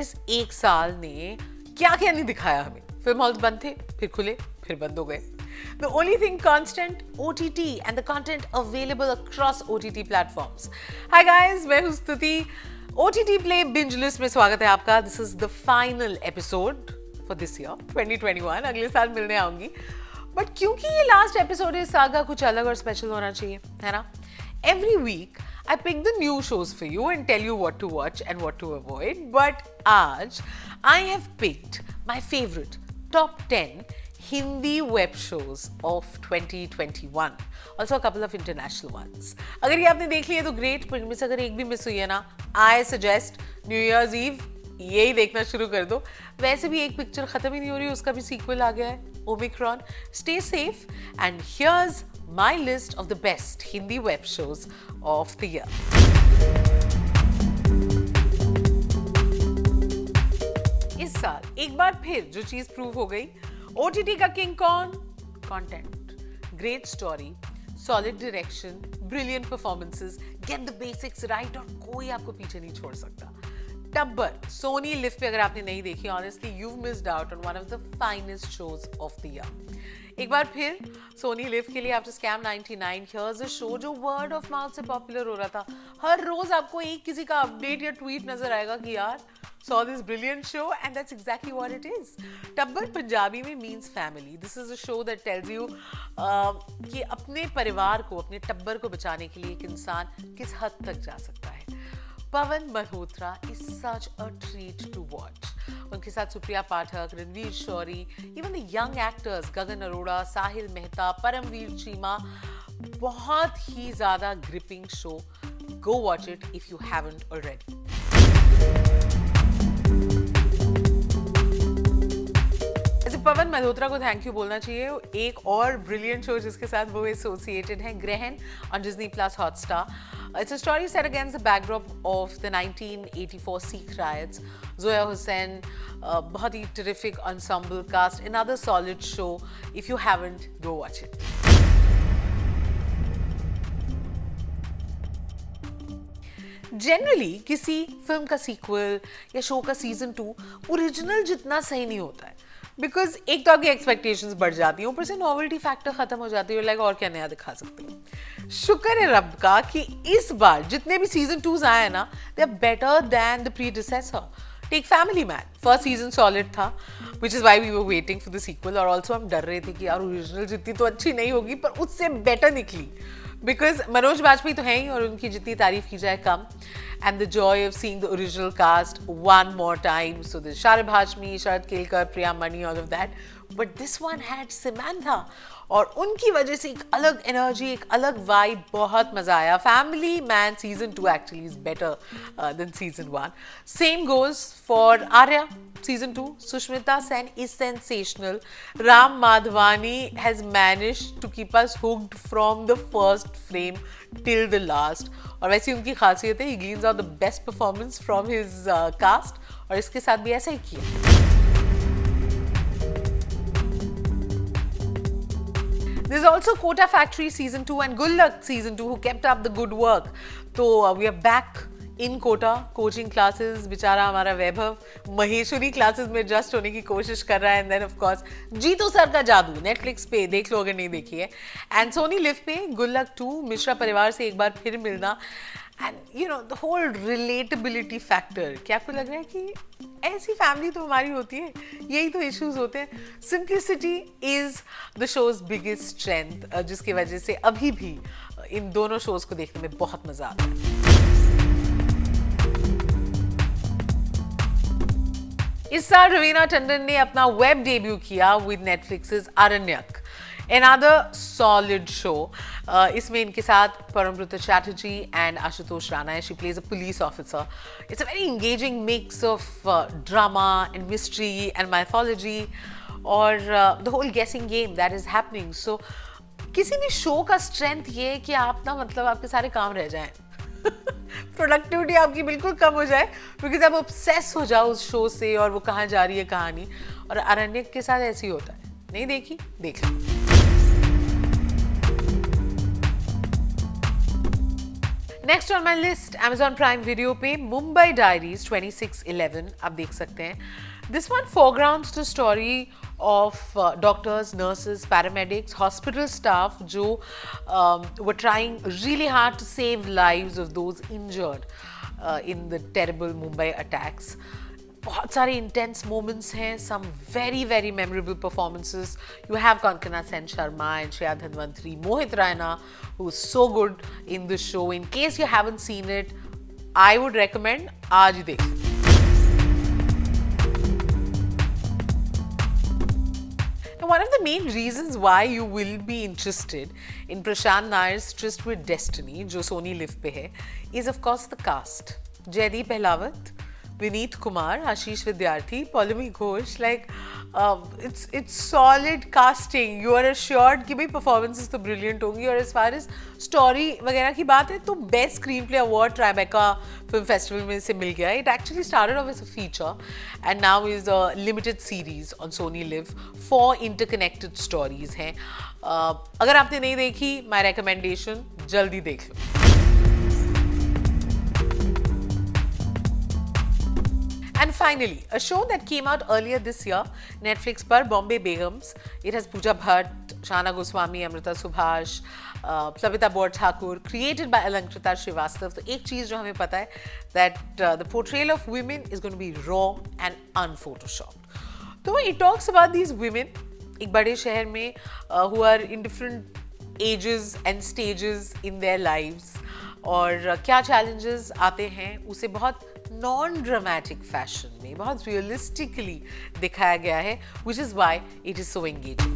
इस एक साल ने क्या क्या नहीं दिखाया हमें। फिल्म हॉल्स बंद थे, फिर खुले, फिर बंद हो गए। The only thing constant, OTT and the content available across OTT platforms. Hi guys, मैं हूँ स्तुति। OTT Play Binge List में स्वागत है आपका। This is the final episode for this year, 2021. अगले साल मिलने आऊंगी। But क्योंकि ये last episode है, सागा कुछ अलग और special होना चाहिए, है ना? Every week, I pick the new shows for you and tell you what to watch and what to avoid. But आज, I have picked my favorite top 10 Hindi web shows of 2021. Also a couple of international ones. अगर ये आपने देख लिया तो great, पर इनमें से अगर एक भी मिस हुई है ना, I suggest New Year's Eve यही देखना शुरू कर दो। वैसे भी एक पिक्चर खत्म ही नहीं हो रही, उसका भी सीक्वल आ गया है, Omicron. Stay safe and here's my list of the best Hindi web shows of the year. इस साल एक बार फिर जो चीज प्रूव हो गई, OTT का किंग कौन? Content, great story, solid direction, brilliant performances, get the basics right और कोई आपको पीछे नहीं छोड़ सकता। टब्बर, सोनी लिव पे अगर आपने नहीं देखी, honestly you've missed out on one of the finest shows of the year. एक बार फिर सोनी लिव के लिए after scam 99 here's a show जो वर्ड ऑफ माउथ से पॉपुलर हो रहा था। हर रोज आपको एक किसी का अपडेट या ट्वीट नजर आएगा कि यार saw this brilliant show and that's exactly what it is. टब्बर पंजाबी में means family. This is a show that tells you कि अपने परिवार को, अपने टब्बर को बचाने के लिए एक इंसान किस हद तक जा सकता है। पवन Malhotra is such a treat to watch. उनके साथ Supriya Pathak, Ranveer Shauri, even the young actors गगन अरोड़ा, साहिल मेहता, परमवीर चीमा, बहुत ही ज्यादा gripping show. Go watch it if you haven't already. पवन मल्होत्रा को थैंक यू बोलना चाहिए। एक और ब्रिलियंट शो जिसके साथ वो एसोसिएटेड है, Grahan on Disney plus Hotstar. It's a story set against the backdrop of the 1984 Sikh riots. Zoya Hussain, बहुत ही terrific ensemble cast, another solid show. If you haven't, go watch it. Generally किसी फिल्म का सीक्वल या शो का सीजन 2 ओरिजिनल जितना सही नहीं होता है, बिकॉज एक तो आपकी एक्सपेक्टेशंस बढ़ जाती हैं, ऊपर से नॉवेल्टी फैक्टर खत्म हो जाती है, लाइक और क्या नया दिखा सकते हैं। शुक्र है रब का कि इस बार जितने भी सीजन 2s आए हैं ना, they are better than the predecessor. Take family man, first season solid था, which is why we were waiting for the sequel. और ऑल्सो हम डर रहे थे कि यार ओरिजिनल जितनी तो अच्छी नहीं होगी, पर उससे बेटर निकली, बिकॉज मनोज बाजपेयी तो है ही और उनकी जितनी तारीफ की जाए कम। And the joy of seeing the original cast one more time. So there's Sharad Hashmi, Sharad Kelkar, Priya Mani, all of that. But this one had Samantha. और उनकी वजह से एक अलग एनर्जी, एक अलग वाइब, बहुत मजा आया। Family man season 2 actually is better than season 1. Same goes for Arya season 2. Sushmita Sen is sensational. Ram Madhvani has managed to keep us hooked from the first frame till the last. और वैसी उनकी खासियत है, he gleans out the best performance from his cast, और इसके साथ भी ऐसा ही किया। There's also Kota Factory season 2 and Gullak season 2 who kept up the good work. So we are back in Kota, coaching classes. बेचारा हमारा Vaibhav Maheshwari classes में adjust होने की कोशिश कर रहा है। And then of course Jeetu sir का जादू नेटफ्लिक्स पे देख लो अगर नहीं देखी है। एंड सोनी लिव पे गुल्लक 2, मिश्रा परिवार से एक बार फिर मिलना, and you know the whole relatability factor. क्या आपको लग रहा है कि ऐसी फैमिली तो हमारी होती है, यही तो इश्यूज होते हैं। Simplicity is the shows biggest strength, जिसकी वजह से अभी भी इन दोनों शोज को देखने में बहुत मजा आता है। इस साल रवीना टंडन ने अपना वेब डेब्यू किया with Netflix Aranyak, another solid show. इसमें इनके साथ परमब्रत चैटर्जी and आशुतोष राणा है. She plays a police officer. It's a very engaging mix of drama and mystery and mythology, और the whole guessing game that is happening. So किसी भी show का strength ये है कि आप ना, मतलब आपके सारे काम रह जाएं, प्रोडक्टिविटी आपकी बिल्कुल कम हो जाए, बिकॉज आप ऑब्सेस हो जाओ उस शो से और वो कहाँ जा रही है कहानी। और अरण्यक के साथ ऐसे ही होता है। नहीं देखी, देख लो। Next on my list Amazon Prime Video पे मुंबई डायरीज 2611 आप देख सकते हैं. This one foregrounds the story of doctors, nurses, paramedics, hospital staff जो were trying really hard to save lives of those injured in the terrible Mumbai attacks. बहुत सारे intense moments हैं, some very very memorable performances. You have Kankana Sen Sharma and Shreya Dhanwantri, Mohit Raina, who is so good in this show. In case you haven't seen it, I would recommend आज देख. One of the main reasons why you will be interested in Prashant Nair's Tryst with Destiny, जो Sony Live पे है, is of course the cast. Jaideep Ahlawat, Vineet Kumar, Ashish Vidyarthi, Poulomi Ghosh, like it's solid casting. You are assured कि भाई performances तो brilliant होंगी. और as far as story वगैरह की बात है तो best screenplay award Tribeca Film Festival में से मिल गया. It actually started off as a feature and now is a limited series on Sony Live. 4 interconnected stories हैं. अगर आपने नहीं देखी, my recommendation जल्दी देख लो. And finally, a show that came out earlier this year, Netflix पर Bombay Begums. It has Pooja Bhatt, Shana Goswami, Amrita Subhash, Savita Bor-Thakur, created by Alankrita Srivastava. तो एक चीज़ जो हमें पता है that the portrayal of women is going to be raw and unphotoshopped. तो it talks about these women एक बड़े शहर में who are in different ages and stages in their lives और क्या challenges आते हैं उसे बहुत नॉन ड्रामेटिक फैशन में बहुत रियलिस्टिकली दिखाया गया है, which is why it is so engaging.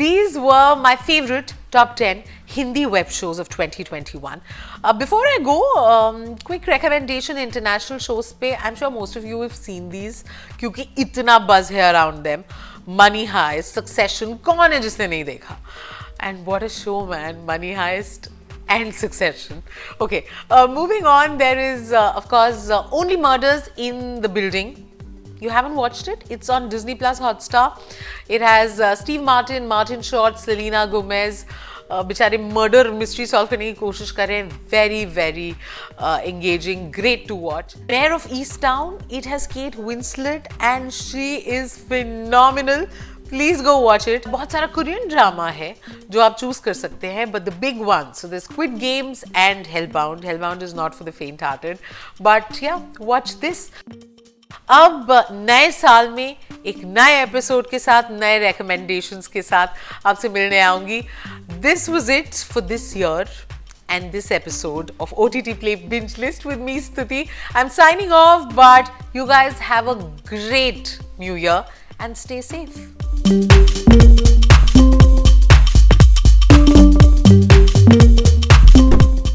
These were my favorite top 10 Hindi web shows of 2021. Before I go, quick recommendation international shows पे. I'm sure most of you have seen these क्योंकि इतना buzz है around them. Money Heist, Succession, कौन है जिसने नहीं देखा? And what a show, man! Money Heist and Succession. Okay, moving on. There is, of course, Only Murders in the Building. You haven't watched it? It's on Disney Plus Hotstar. It has Steve Martin, Martin Short, Selena Gomez. बेचारे murder mystery solve करने की कोशिश कर रहे हैं. Very, very engaging. Great to watch. Mayor of Easttown. It has Kate Winslet and she is phenomenal. Please go watch it. बहुत सारा Korean drama है जो आप choose कर सकते हैं, but the big ones. So there's Squid Games and Hellbound. Hellbound is not for the faint-hearted, but yeah, watch this. अब नए साल में एक नए एपिसोड के साथ नए recommendations के साथ आपसे मिलने आऊंगी. This was it for this year and this episode of OTT Play Binge List with me, Stuti. I'm signing off, but you guys have a great new year and stay safe.